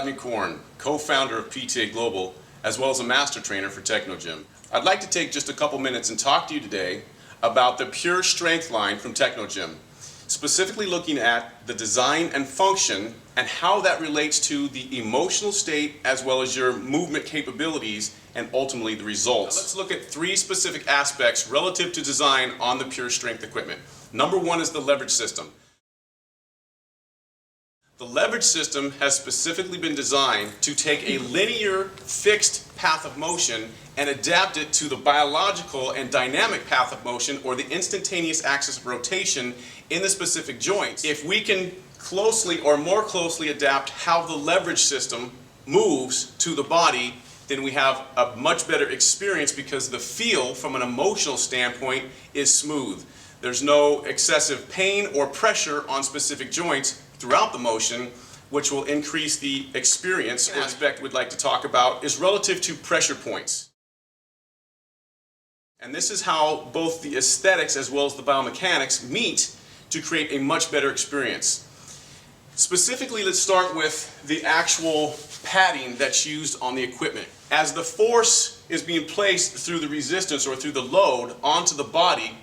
Rodney Korn, co-founder of PTA Global, as well as a master trainer for Technogym. I'd like to take just a couple minutes and talk to you today about the Pure Strength line from Technogym, specifically looking at the design and function and how that relates to the emotional state as well as your movement capabilities and ultimately the results. Now let's look at three specific aspects relative to design on the Pure Strength equipment. Number one is the leverage system. The leverage system has specifically been designed to take a linear, fixed path of motion and adapt it to the biological and dynamic path of motion, or the instantaneous axis of rotation in the specific joints. If we can closely or more closely adapt how the leverage system moves to the body, then we have a much better experience because the feel from an emotional standpoint is smooth. There's no excessive pain or pressure on specific joints throughout the motion, which will increase the experience. An aspect we'd like to talk about is relative to pressure points. And this is how both the aesthetics as well as the biomechanics meet to create a much better experience. Specifically, let's start with the actual padding that's used on the equipment. As the force is being placed through the resistance or through the load onto the body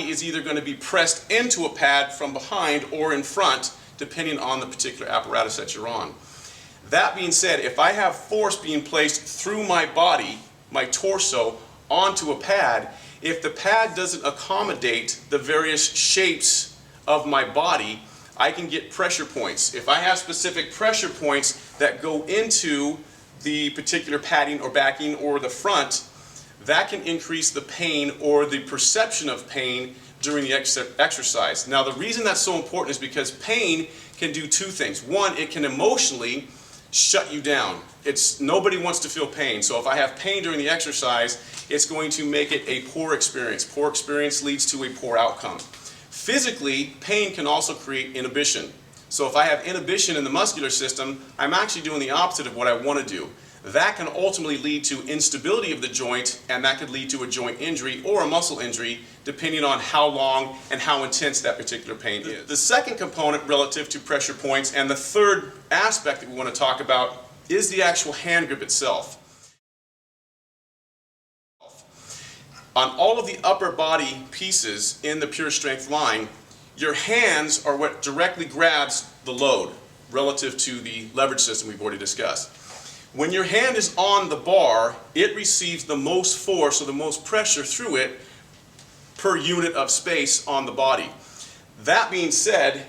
is either going to be pressed into a pad from behind or in front, depending on the particular apparatus that you're on. That being said, if I have force being placed through my body, my torso, onto a pad, if the pad doesn't accommodate the various shapes of my body, I can get pressure points. If I have specific pressure points that go into the particular padding or backing or the front, that can increase the pain or the perception of pain during the exercise. Now, the reason that's so important is because pain can do two things. One, it can emotionally shut you down. Nobody wants to feel pain. So if I have pain during the exercise, it's going to make it a poor experience. Poor experience leads to a poor outcome. Physically, pain can also create inhibition. So if I have inhibition in the muscular system, I'm actually doing the opposite of what I want to do. That can ultimately lead to instability of the joint, and that could lead to a joint injury or a muscle injury, depending on how long and how intense that particular pain is. The second component relative to pressure points, and the third aspect that we want to talk about, is the actual hand grip itself. On all of the upper body pieces in the Pure Strength line, your hands are what directly grabs the load relative to the leverage system we've already discussed. When your hand is on the bar, it receives the most force or the most pressure through it per unit of space on the body. That being said,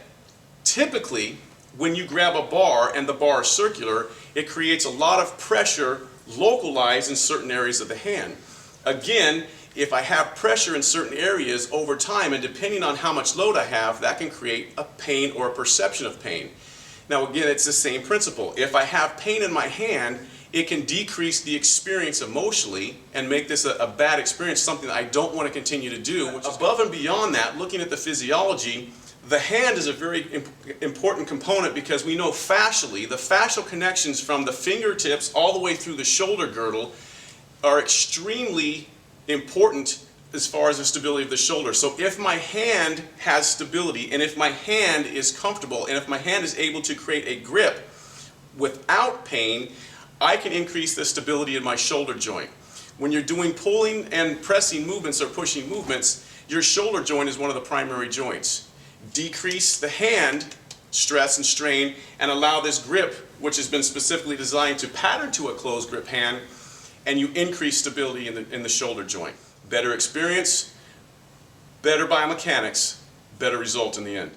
typically when you grab a bar and the bar is circular, it creates a lot of pressure localized in certain areas of the hand. Again, if I have pressure in certain areas over time, and depending on how much load I have, that can create a pain or a perception of pain. Now again, it's the same principle. If I have pain in my hand, it can decrease the experience emotionally and make this a bad experience, something that I don't want to continue to do. Which is above and beyond that, looking at the physiology, the hand is a very important component because we know fascially, the fascial connections from the fingertips all the way through the shoulder girdle are extremely important as far as the stability of the shoulder. So if my hand has stability, and if my hand is comfortable, and if my hand is able to create a grip without pain, I can increase the stability in my shoulder joint. When you're doing pulling and pressing movements or pushing movements, your shoulder joint is one of the primary joints. Decrease the hand stress and strain and allow this grip, which has been specifically designed to pattern to a closed grip hand, and you increase stability in the shoulder joint. Better experience, better biomechanics, better result in the end.